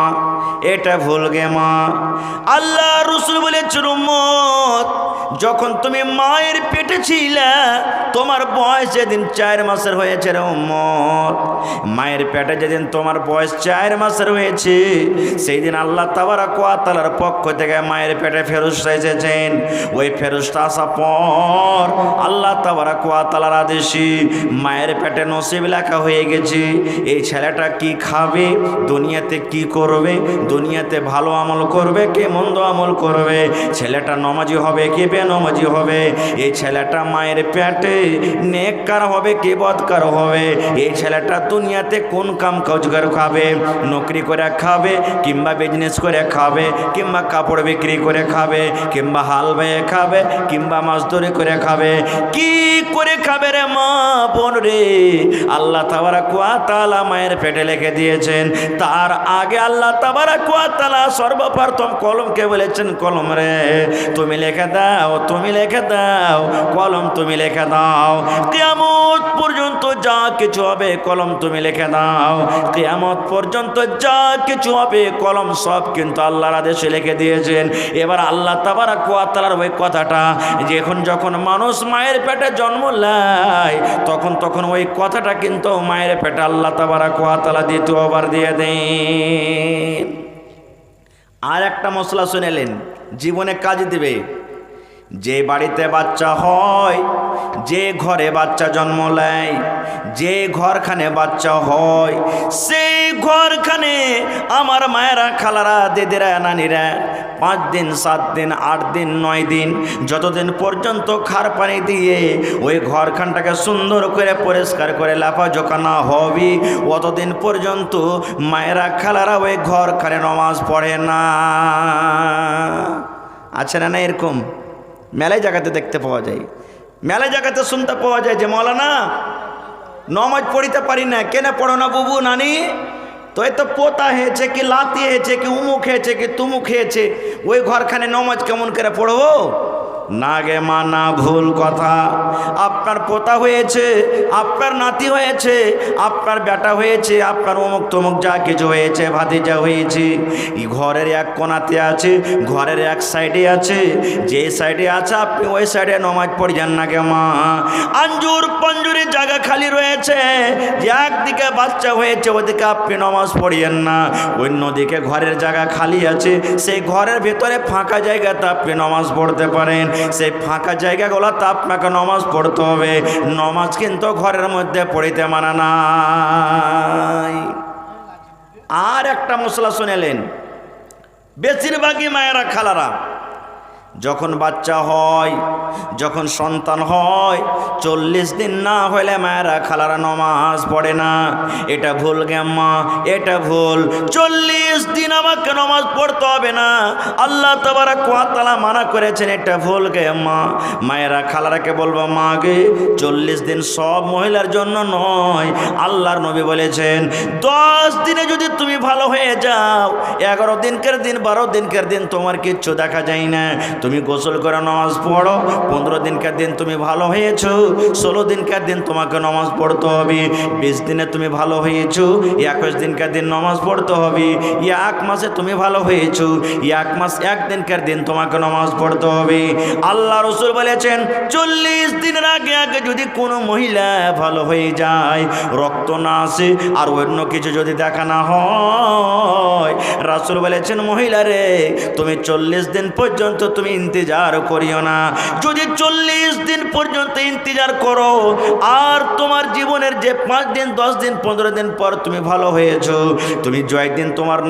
এটা ভুল গে মা। আল্লাহ রাসূল বলেছেন উম্মত, যখন তুমি মায়ের পেটে ছিলে তোমার বয়স যেদিন 4 মাসের হয়েছে রে উম্মত, মায়ের পেটে যেদিন তোমার বয়স 4 মাসের হয়েছে, সেই দিন আল্লাহ তাবারাক ওয়া তাআলার পক্ষ থেকে মায়ের পেটে ফেরেশতা এসেছেন। ওই ফেরেশতা আসার পর আল্লাহ তাবারাক ওয়া তাআলার আদেশে মায়ের পেটে নসিব লেখা হয়ে গেছে। এই ছেলেটা কি খাবে, দুনিয়াতে কি করবে, দুনিয়াতে ভালো আমল করবে কে মন্দ আমল করবে, ছেলেটা নামাজি হবে কে বেনামাজি হবে, এই ছেলেটা মায়ের পেটে নেককার হবে কে বদকার হবে, এই ছেলেটা দুনিয়াতে কোন কাম কাজ করে খাবে, নকরি করে খাবে কিংবা বিজনেস করে খাবে কিংবা কাপড় বিক্রি করে খাবে কিংবা হাল বেয়ে খাবে কিংবা মাছদরি করে খাবে, কি করে খাবে রে মা বোন রে, আল্লাহ তাবারাক ওয়া তাআলা মায়ের পেটে লিখে দিয়েছেন। তার আগে আল্লাহ তাবারাক ওয়া তাআলা সর্বপ্রথম কলমকে বলেছেন কলম রে তুমি লিখে দাও, তুমি লিখে দাও, কলম তুমি লিখে দাও, কিয়ামত পর্যন্ত যা কিছু হবে কলম তুমি লিখে দাও, কিয়ামত পর্যন্ত যা কিছু হবে কলম সব কিন্তু আল্লাহর আদেশে লিখে দিয়েছেন। এবার আল্লাহ তাবারাক ওয়া তাআলার ওই কথাটা যখন মানুষ মায়ের পেটে জন্ম নেয় তখন ওই কথাটা কিন্তু মায়ের পেটে আল্লাহ তাবারাক ওয়া তাআলা দ্বিতীয়বার দিয়ে দেন। আর একটা মশলা শুনেলেন, জীবনে কাজ দিবে। যে বাড়িতে বাচ্চা হয়, যে ঘরে বাচ্চা জন্ম নেয়, যে ঘরখানে বাচ্চা হয়, সেই ঘরখানে আমার মায়েরা খালারা দিদিরা নানিরা 5 দিন 7 দিন 8 দিন 9 দিন যতদিন পর্যন্ত খার পানি দিয়ে ওই ঘরখানটাকে সুন্দর করে পরিষ্কার করে লাফা জোকা না হবে অতদিন পর্যন্ত মায়েরা খালারা ওই ঘরখানে নামাজ পড়ে না। আছে না এরকম? মেলায় জায়গাতে দেখতে পাওয়া যায়, মেলায় জায়গাতে শুনতে পাওয়া যায় যে মৌলানা নমাজ পড়িতে পারি না, কেন পড়ো না বুবু নানি? তো এই তো পোতা হয়েছে কি লাতি হয়েছে কি উমুক হয়েছে কি তুমুক হয়েছে, ওই ঘরখানে নমাজ কেমন করে পড়বো? না গে মা না, ভুল কথা। আপনার পোতা হয়েছে, আপনার নাতি হয়েছে, আপনার বেটা হয়েছে, আপনার অমুক তমুক যা কিছু হয়েছে, ভাতিজা হয়েছে, এই ঘরের এক কোণাতে আছে, ঘরের এক সাইডে আছে, যে সাইডে আছে আপনি ওই সাইডে নমাজ পড়ছেন না গে মা। আঞ্জুর পঞ্জুরি জায়গা খালি রয়েছে, যে একদিকে বাচ্চা হয়েছে ওদিকে আপনি নমাজ পড়িয়েন না, অন্যদিকে ঘরের জায়গা খালি আছে, সেই ঘরের ভেতরে ফাঁকা জায়গাতে আপনি নমাজ পড়তে পারেন। সেই ফাঁকা জায়গাগুলোতে আপনাকে নমাজ পড়তে হবে, নমাজ কিন্তু ঘরের মধ্যে পড়িতে মানা নাই। আর একটা মশলা শুনেলেন, বেশিরভাগই মায়েরা খালারা যখন বাচ্চা হয়, যখন সন্তান হয়, 40 দিন না হইলে মায়েরা খালারা নমাজ পড়ে না। এটা ভুল জ্ঞাম্মা, এটা ভুল। 40 দিন আমাকে নমাজ পড়তে হবে না, আল্লাহ তাবারাক ওয়া তাআলা মানা করেছেন, এটা ভুল জ্ঞাম্মা। মায়েরা খালারাকে বলবো, মা গে 40 দিন সব মহিলার জন্য নয়, আল্লাহর নবী বলেছেন 10 দিনে যদি তুমি ভালো হয়ে যাও, 11 দিনকার দিন 12 দিনকার দিন তোমার কিচ্ছু দেখা যায় না, তুমি গোসল করে নামাজ পড়ো, 15 দিনকার দিন তুমি ভালো হয়েছো, 16 দিনকার দিন তোমাকে নামাজ পড়তে হবে, 20 দিনে তুমি ভালো হয়েছো, 21 দিনকার দিন নামাজ পড়তে হবে, 1 মাসে তুমি ভালো হয়েছো, 1 মাস 1 দিনকার দিন তোমাকে নামাজ পড়তে হবে। আল্লাহ রাসূল বলেছেন 40 দিনের আগে আগে যদি কোনো মহিলা ভালো হয়ে যায়, রক্ত না আসে আর অন্য কিছু যদি দেখা না হয়, রাসূল বলেছেন মহিলা রে তুমি 40 দিন পর্যন্ত তুমি ইন্তজার করিও না। যদি 40 দিন পর্যন্ত ইন্তজার করো আর তোমার জীবনের যে 5 দিন 10 দিন 15 দিন পর তুমি ভালো হয়েছো, তুমি জয় দিন তোমার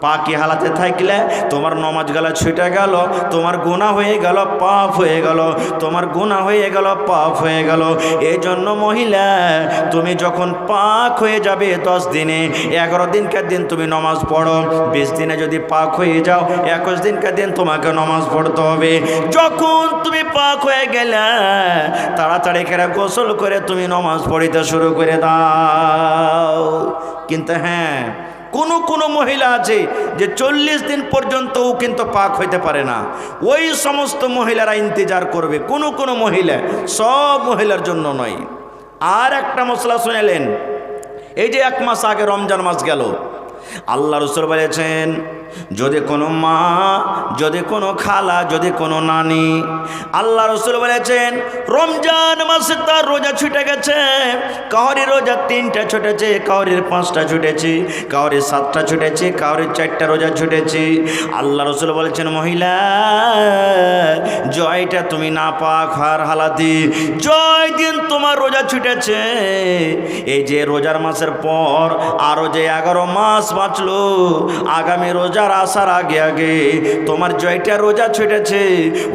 পাকি হালাতে থাকলে তোমার নমাজ গেল ছুটে গেল, তোমার গুনাহ হয়ে গেল, পাপ হয়ে গেল, তোমার গুনাহ হয়ে গেল, পাপ হয়ে গেল। এই জন্য মহিলা তুমি যখন পাক হয়ে যাবে 10 দিনে, 11 দিনকার দিন তুমি নমাজ পড়ো, 20 দিনে যদি পাক হয়ে যাও 21 দিনকার দিন তোমাকে নমাজ পড়তে হবে। যখন তুমি পাক হয়ে গেলে তাড়াতাড়ি করে গোসল করে তুমি নমাজ পড়িতে শুরু করে দাও। কিন্তু হ্যাঁ, কোনো মহিলা আছে যে 40 দিন পর্যন্তও কিন্তু পাক হইতে পারে না, ওই সমস্ত মহিলারা ইন্তজার করবে। কোনো মহিলা, সব মহিলার জন্য নয়। আর একটা মশলা শুনেলেন, এই যে 1 মাস আগে রমজান মাস গেল, আল্লাহ রাসূল বলেছেন যদি কোনো মা, যদি কোনো খালা, যদি কোনো নানি, আল্লাহ রাসূল বলেছেন রমজান মাসে তার রোজা ছুটে গেছে, কাউরির রোজা 3টা ছুটেছে, কাউরির 5টা ছুটেছে, কাউরির 7টা ছুটেছে, কাউরির 4টা রোজা ছুটেছে, আল্লাহ রাসূল বলেছেন মহিলা জয়টা তুমি না পাক হওয়ার হালাতে জয় দিন তোমার রোজা ছুটেছে, এই যে রোজার মাসের পর আরো যে 11 মাস বাঁচলো, আগামী রোজার আসার আগে আগে তোমার জয়টা রোজা ছুটেছে,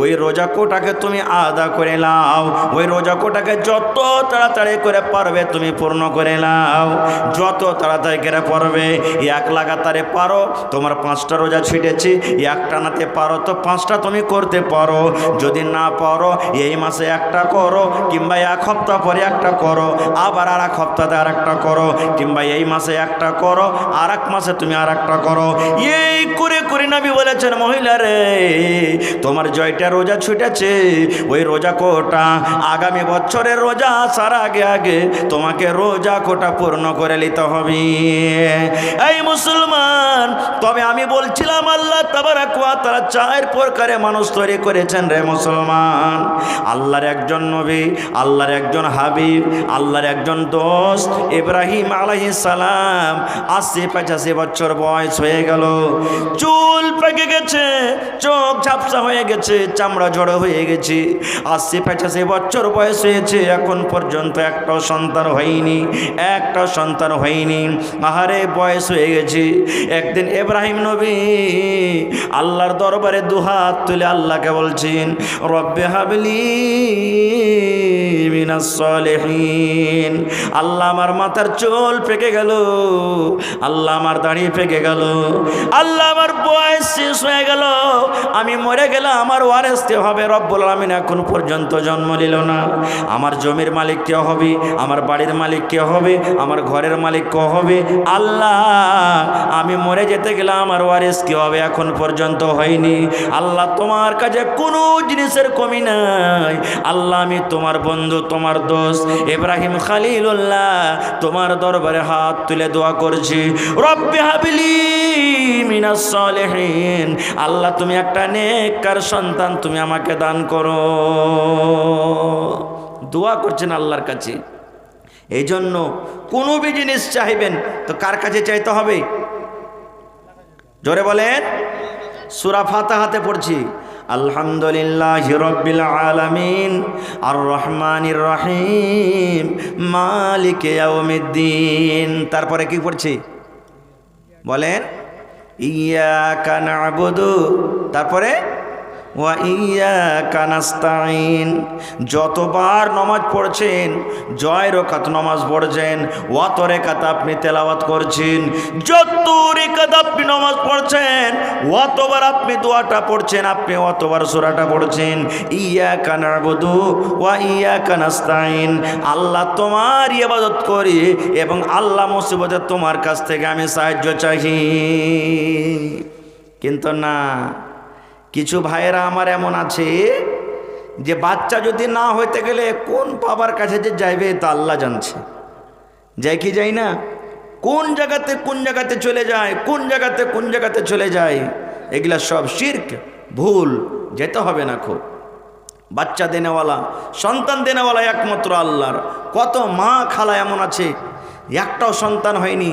ওই রোজা কোটাকে তুমি আদা করে নাও, ওই রোজা কোটাকে যত তাড়াতাড়ি করে পারবে তুমি পূর্ণ করে নাও, যত তাড়াতাড়ি করে পারবে। 1 লাগাতারে পারো, তোমার 5টা রোজা ছুটেছে, 1 টানাতে পারো তো 5টা তুমি করতে পারো, যদি না পারো এই মাসে 1টা করো, কিংবা 1 সপ্তাহ পরে 1টা করো, আবার আর 1 সপ্তাহে আর 1টা করো, কিংবা এই মাসে 1টা করো, আর 1 মাসে তুমি আর 1টা করো। এই করে নবী বলেছেন মহিলা রে তোমার জয়টা রোজা ছুটেছে, ওই রোজা কোটা আগামী বছরের রোজা আসার আগে আগে তোমাকে রোজা কোটা পূর্ণ করে নিতে হবে। এই মুসলমান, তবে আমি বলছিলাম আল্লাহ তাবারাক ওয়া তাআলা 4 প্রকারে মানুষ তৈরি করেছেন রে মুসলমান। আল্লাহর একজন নবী, আল্লাহর একজন হাবিব, আল্লাহর একজন দোস্ত ইব্রাহিম আলাইহিস সালাম 80-85 বছর বয়স হয়ে গেল, চুল পেকে গেছে, চোখ ঝাপসা হয়ে গেছে, চামড়া জড়ো হয়ে গেছে, 80-85 বছর বয়স হয়েছে, এখন পর্যন্ত একটা সন্তান হয়নি, আহারে বয়স হয়ে গেছে। একদিন ইব্রাহিম নবী আল্লাহর দরবারে দুহাত তুলে আল্লাহকে বলছেন রব্বে হাবলি মিনাস সালিহিন, আল্লাহ আমার মাথার চুল পেকে গেল, আল্লাহ আমার দাড়ি পেকে গেল, আল্লাহ আমার বয়স বয়স শেষ হয়ে গেল, আমি মরে গেলে আমার ওয়ারিস কে হবে? রব্বুল আলামিন এখন পর্যন্ত জন্ম নিল না। আমার জমির মালিক কে হবে? আমার বাড়ির মালিক কে হবে? আমার ঘরের মালিক কে হবে? আল্লাহ, আমি মরে যেতে গেলে আমার ওয়ারিস কে হবে? এখন পর্যন্ত হয়নি। আল্লাহ, তোমার কাছে কোনো জিনিসের কমি নাই। আল্লাহ, আমি তোমার বন্ধু, তোমার দোস্ত ইব্রাহিম খলিলুল্লাহ তোমার দরবারে হাত তুলে দোয়া করছি, রব্বি হাবলি মিনাস সালিহিন, আল্লাহ তুমি একটা নেককার সন্তান তুমি আমাকে দান করো। দোয়া করছেন আল্লাহর কাছে। এই জন্য কোনো বি জিনিস চাইবেন তো কার কাছে চাইতে হবে? জোরে বলেন। সূরা ফাতিহাতে পড়ছি, আলহামদুলিল্লাহি রাব্বিল আলামিন আর রহমানির রহিম মালিকি ইয়াউমিদ্দিন। তারপরে কি পড়ছি বলেন? ইয়াকা না'বুদু, তারপরে ওয়া ইয়াকা নাস্তাঈন। যতবার নামাজ পড়ছেন, জয় রাকাত নামাজ পড়ছেন, অত রাকাত আপনি তেলাওয়াত করছেন। যত রাকাত আপনি নামাজ পড়ছেন, অতবার আপনি দোয়াটা পড়ছেন, আপনি অতবার সূরাটা পড়ছেন। ইয়াকা না'বুদু ওয়া ইয়াকা নাস্তাঈন, আল্লাহ তোমার ইবাদত করি এবং আল্লাহ মুসিবতে তোমার কাছ থেকে আমি সাহায্য চাই। কিন্তু না, কিছু ভাইয়েরা আমার এমন আছে যে বাচ্চা যদি না হইতে গেলে কোন বাবার কাছে যে যাইবে তা আল্লাহ জানছে। যাই কি যাই না? কোন জায়গাতে চলে যায়, কোন জায়গাতে চলে যায়। এগুলা সব শিরক, ভুল। যেতে হবে না। খুব বাচ্চা দেনেওয়ালা, সন্তান দেনেওয়ালা একমাত্র আল্লাহর। কত মা খালা এমন আছে একটাও সন্তান হয়নি,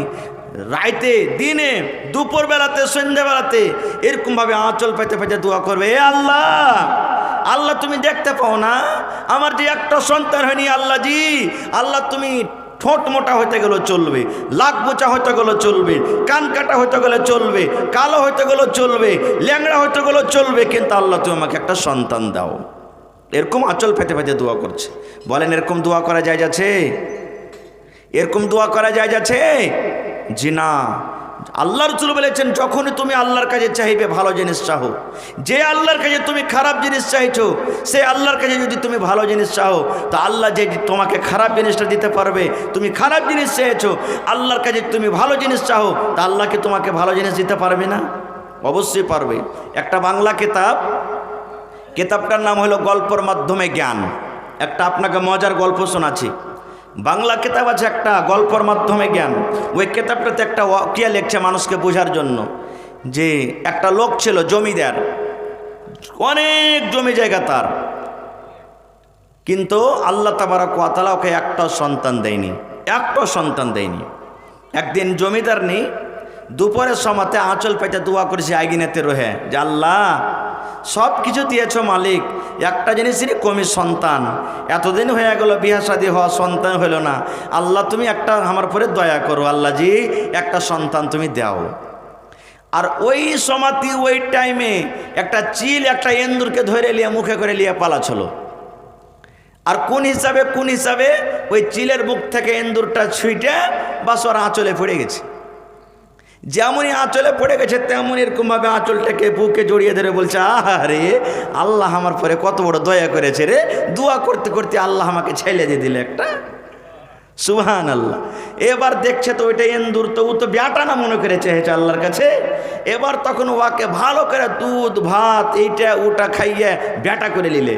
রাইতে দিনে দুপুরবেলাতে সন্ধ্যাবেলাতে এরকমভাবে আঁচল পেতে পেতে দোয়া করবে, এ আল্লাহ, আল্লাহ তুমি দেখতে পাও না আমার যে একটা সন্তান হয়নি? আল্লাহ জি, আল্লাহ তুমি ঠোঁট মোটা হইতে গেলেও চলবে, লাক বোচা হইতে গেলেও চলবে, কান কাটা হইতে গেলে চলবে, কালো হইতে গেলেও চলবে, ল্যাংড়া হইতে গেলেও চলবে, কিন্তু আল্লাহ তুমি আমাকে একটা সন্তান দাও। এরকম আঁচল পেতে পেতে দোয়া করছে। বলেন এরকম দোয়া করা যায় যাচ্ছে? এরকম দোয়া করা যায় যাচ্ছে? জি না। আল্লাহ রাসূল বলেছেন, যখনই তুমি আল্লাহর কাছে চাইবে ভালো জিনিস চাও। যে আল্লাহর কাছে তুমি খারাপ জিনিস চাইছো, সে আল্লাহর কাছে যদি তুমি ভালো জিনিস চাও, তো আল্লাহ যে তোমাকে খারাপ জিনিসটা দিতে পারবে। তুমি খারাপ জিনিস চেয়েছো, আল্লাহর কাছে তুমি ভালো জিনিস চাও, তা আল্লাহকে তোমাকে ভালো জিনিস দিতে পারবে না? অবশ্যই পারবে। একটা বাংলা কিতাবটার নাম হলো গল্পের মাধ্যমে জ্ঞান। একটা আপনাকে মজার গল্প শোনাচ্ছি। বাংলা কিতাব আছে একটা, গল্পের মাধ্যমে জ্ঞান। ওই কিতাবটাতে একটা ওয়াকিয়া লিখছে মানুষকে বোঝার জন্য, যে একটা লোক ছিল জমিদার, অনেক জমি জায়গা তার, কিন্তু আল্লাহ তাবারক ওয়া তাআলা ওকে একটাও সন্তান দেয়নি। একদিন জমিদার নেই, দুপুরের সময়তে আঁচল পেতে দোয়া করেছে আইগিনাতে রহে, যে আল্লাহ সব কিছু দিয়েছ মালিক, একটা জিনিসেরই কমি, সন্তান। এতদিন হয়ে গেল বিয়া শাদী হওয়া, সন্তান হইল না। আল্লাহ তুমি একটা আমার পরে দয়া করো, আল্লাহ জি একটা সন্তান তুমি দাও। আর ওই সমাধি ওই টাইমে একটা চিল একটা এন্দুরকে ধরে নিয়ে মুখে করে নিয়ে পালাছিল। আর কোন হিসাবে ওই চিলের মুখ থেকে এন্দুরটা ছুঁইটে বাস ওর আঁচলে পড়ে গেছে। যেমনই আঁচলে পড়ে গেছে তেমন এরকমভাবে আঁচলটাকে বুকে জড়িয়ে ধরে বলছে, আরে আল্লাহ আমার পরে কত বড় দয়া করেছে রে। দোয়া করতে করতে আল্লাহ আমাকে ছেলে দিয়ে দিল একটা। সুবহানাল্লাহ। এবার দেখছে তো ওইটা এন্দুর, তো ও তো ব্যাটা না মনে করে চেয়েছে আল্লাহর কাছে। এবার তখন ওকে ভালো করে দুধ ভাত এইটা ওটা খাইয়ে ব্যাটা করে নিলে।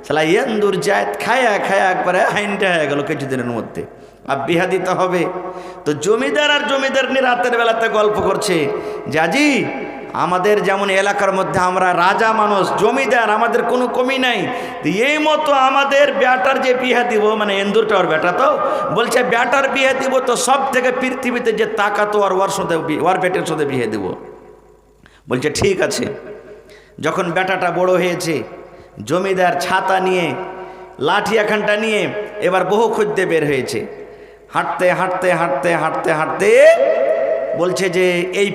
সালা এন্দুর যায় খায়া একবারে হাইনটা হয়ে গেল কিছুদিনের মধ্যে। আর বিহা দিতে হবে। তো জমিদার আর জমিদারনি রাতের বেলাতে গল্প করছে, জাজি আমাদের যেমন এলাকার মধ্যে আমরা রাজা মানুষ, জমিদার, আমাদের কোনো কমি নাই। এই মতো আমাদের ব্যাটার যে বিহা দিব, মানে এন্দুরটা ওর ব্যাটা, তো বলছে ব্যাটার বিয়ে দিব তো সব থেকে পৃথিবীতে যে তাকাতো ওর বেটের সাথে বিয়ে দিব। বলছে ঠিক আছে। যখন ব্যাটাটা বড় হয়েছে, জমিদার ছাতা নিয়ে লাঠি এখানটা নিয়ে এবার বহু খুঁজতে বের হয়েছে। হাঁটতে বলছে যে এই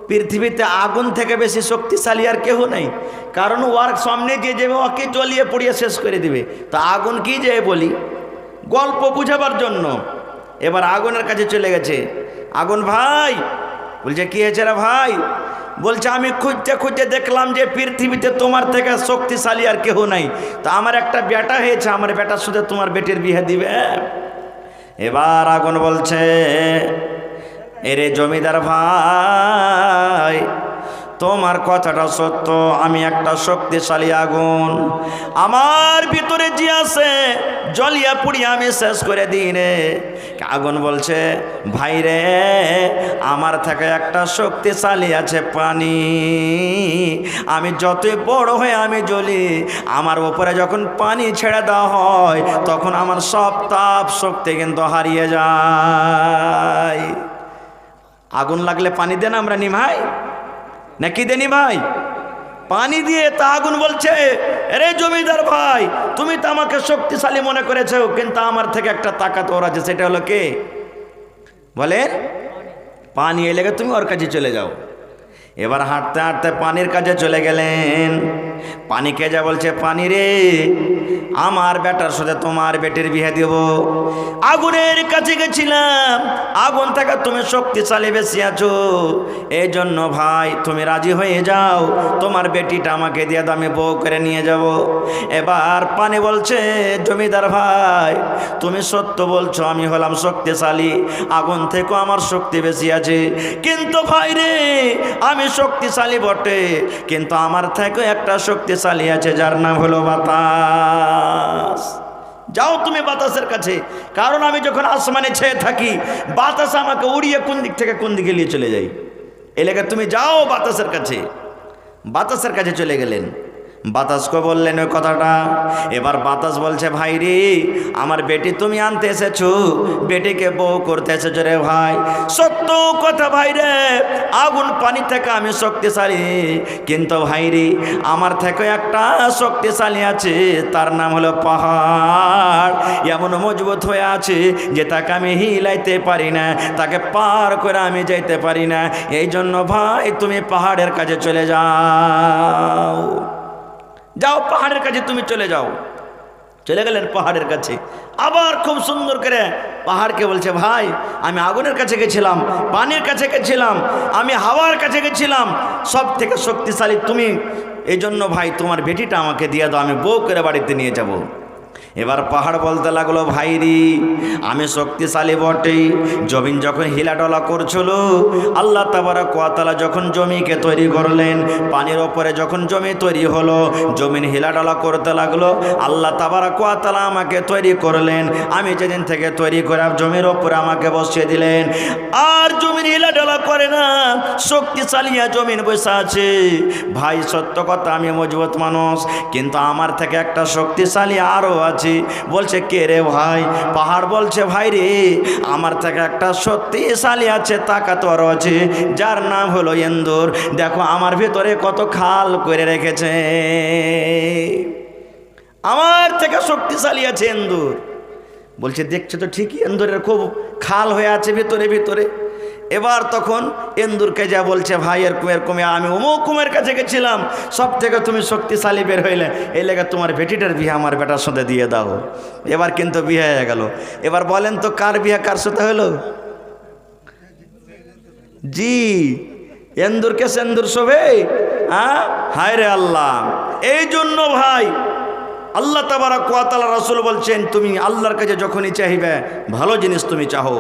পৃথিবীতে আগুন থেকে বেশি শক্তিশালী আর কেউ নাই। কারণ ওর সামনে যে যাবে ওকে জ্বলিয়ে পুড়িয়ে শেষ করে দিবে। তো আগুন কি যে বলি, গল্প বুঝাবার জন্য। এবার আগুনের কাছে চলে গেছে। আগুন ভাই, বলছে কি হয়েছে রে ভাই? বলছে আমি খুঁজতে খুঁজতে দেখলাম যে পৃথিবীতে তোমার থেকে শক্তিশালী আর কেউ নাই, তা আমার একটা বেটা হয়েছে, আমার বেটার সাথে তোমার বেটির বিয়ে দিবে। এবার আগুন বলছে, এরে জমিদার ভাই, তোমার কথাটা সত্য, আমি একটা শক্তিশালী আগুন, আমার ভিতরে যে আছে জ্বলিয়া পুড়িয়া আমি শেষ করে দিই রে। আগুন বলছে, ভাই রে, আমার থেকে একটা শক্তিশালী আছে পানি, আমি যতই বড় হয়ে আমি জ্বলি, আমার উপরে যখন পানি ছেড়ে দেওয়া হয় তখন আমার সব তাপ শক্তি কিন্তু হারিয়ে যায়। আগুন লাগলে পানি দেন আমরা নিভাই নাকি দেনি ভাই? পানি দিয়ে। তা আগুন বলছে, আরে জমিদার ভাই, তুমি তো আমাকে শক্তিশালী মনে করেছো, কিন্তু আমার থেকে একটা তাকাতওয়ার আছে, সেটা হলো কে বলেন? পানি। এলে তুমি ওর কাছে চলে যাও। এবার হাঁটতে হাঁটতে পানির কাছে চলে গেলেন। পানিকে যা বলছে, পানি রে, আমার বেটার সাথে তোমার বেটির বিয়ে দেব। আগুনের কাছে গেছিলাম, আগুন থেকে তুমি শক্তিশালী বেশি আছো, এই জন্য ভাই তুমি রাজি হয়ে যাও, তোমার বেটিটা আমাকে দিয়ে দাও, আমি বউ করে নিয়ে যাব। এবার পানি বলছে, জমিদার ভাই, তুমি সত্য বলছো, আমি হলাম শক্তিশালী, আগুন থেকেও আমার শক্তি বেশি আছে, কিন্তু ভাই রে, আমি শক্তিশালী বটে, কিন্তু আমার থেকে একটা শক্তিশালী আছে, যার নাম হলো বাতাস। যাও তুমি বাতাসের কাছে, কারণ আমি যখন আসমানে ছেয়ে থাকি, বাতাস আমাকে উড়িয়ে কোন দিক থেকে কোন দিকে নিয়ে চলে যাই। এলাকা তুমি যাও বাতাসের কাছে। বাতাসের কাছে চলে গেলেন, বাতাসকে বললেন ওই কথাটা। এবার বাতাস বলছে, ভাই রে, আমার বেটি তুমি আনতে এসেছো, বেটিকে বউ করতে এসেছো রে ভাই। সত্য কথা ভাই রে, আগুন পানি থেকে আমি শক্তিশালী, কিন্তু ভাই রে, আমার থেকে একটা শক্তিশালী আছে, তার নাম হলো পাহাড়। এমন মজবুত হয়ে আছে যে তাকে আমি হিলাইতে পারি না, তাকে পার করে আমি যাইতে পারি না। এই জন্য ভাই তুমি পাহাড়ের কাছে চলে যাও। যাও পাহাড়ের কাছে তুমি চলে যাও। চলে গেলেন পাহাড়ের কাছে। আবার খুব সুন্দর করে পাহাড়কে বলছে, ভাই, আমি আগুনের কাছে গেছিলাম, পানির কাছে গেছিলাম, আমি হাওয়ার কাছে গেছিলাম, সব থেকে শক্তিশালী তুমি, এই জন্য ভাই তোমার বেটিটা আমাকে দিয়ে দাও, আমি বউ করে বাড়িতে নিয়ে যাব। এবার পাহাড় বলতে লাগলো, ভাইরি, আমি শক্তিশালী বটেই, জমিন যখন হিলাডলা করছিল, আল্লাহ তাবারক ওয়া তাআলা যখন জমিকে তৈরি করলেন, পানির ওপরে যখন জমি তৈরি হলো, জমিন হিলাডলা করতে লাগলো, আল্লাহ তাবারক ওয়া তাআলা আমাকে তৈরি করলেন। আমি যেদিন থেকে তৈরি করে জমির ওপরে আমাকে বসিয়ে দিলেন, আর জমিন হিলাডলা করে না, শক্তিশালী জমিন বসে আছে। ভাই সত্য কথা, আমি মজবুত মানুষ, কিন্তু আমার থেকে একটা শক্তিশালী আরও আছে। বলছে, কে রে ভাই? পাহাড় বলছে, ভাই রে, আমার থেকে একটা শক্তিশালী আছে, তাকাতওয়ার আছে, যার নাম হলো ইন্দুর। দেখো আমার ভিতরে কত খাল করে রেখেছে, আমার থেকে শক্তিশালী আছে ইন্দুর। বলছে, দেখছো তো ঠিকই, ইন্দুরের খুব খাল হয়ে আছে ভিতরে ভিতরে। এবার তখন ইন্দুরকে যা বলছে, ভাই এরকম আমি অমুক কুমের কাছে গেছিলাম, সব থেকে তুমি শক্তিশালী বের হইলে, এই লেগে তোমার বেটিটার বিয়ে আমার বেটার সাথে দিয়ে দাও। এবার কিন্তু বিয়ে হয়ে গেল। এবার বলেন তো, কার বিয়ে কার সাথে হলো? জি, ইন্দুরকে সেন্দুর শোভে। হায় রে আল্লাহ। এই জন্য ভাই আল্লাহ তাবারক ওয়া তাআলা রাসূল বলছেন, তুমি আল্লাহর কাছে যখনই চাইবে, ভালো জিনিস তুমি চাহো,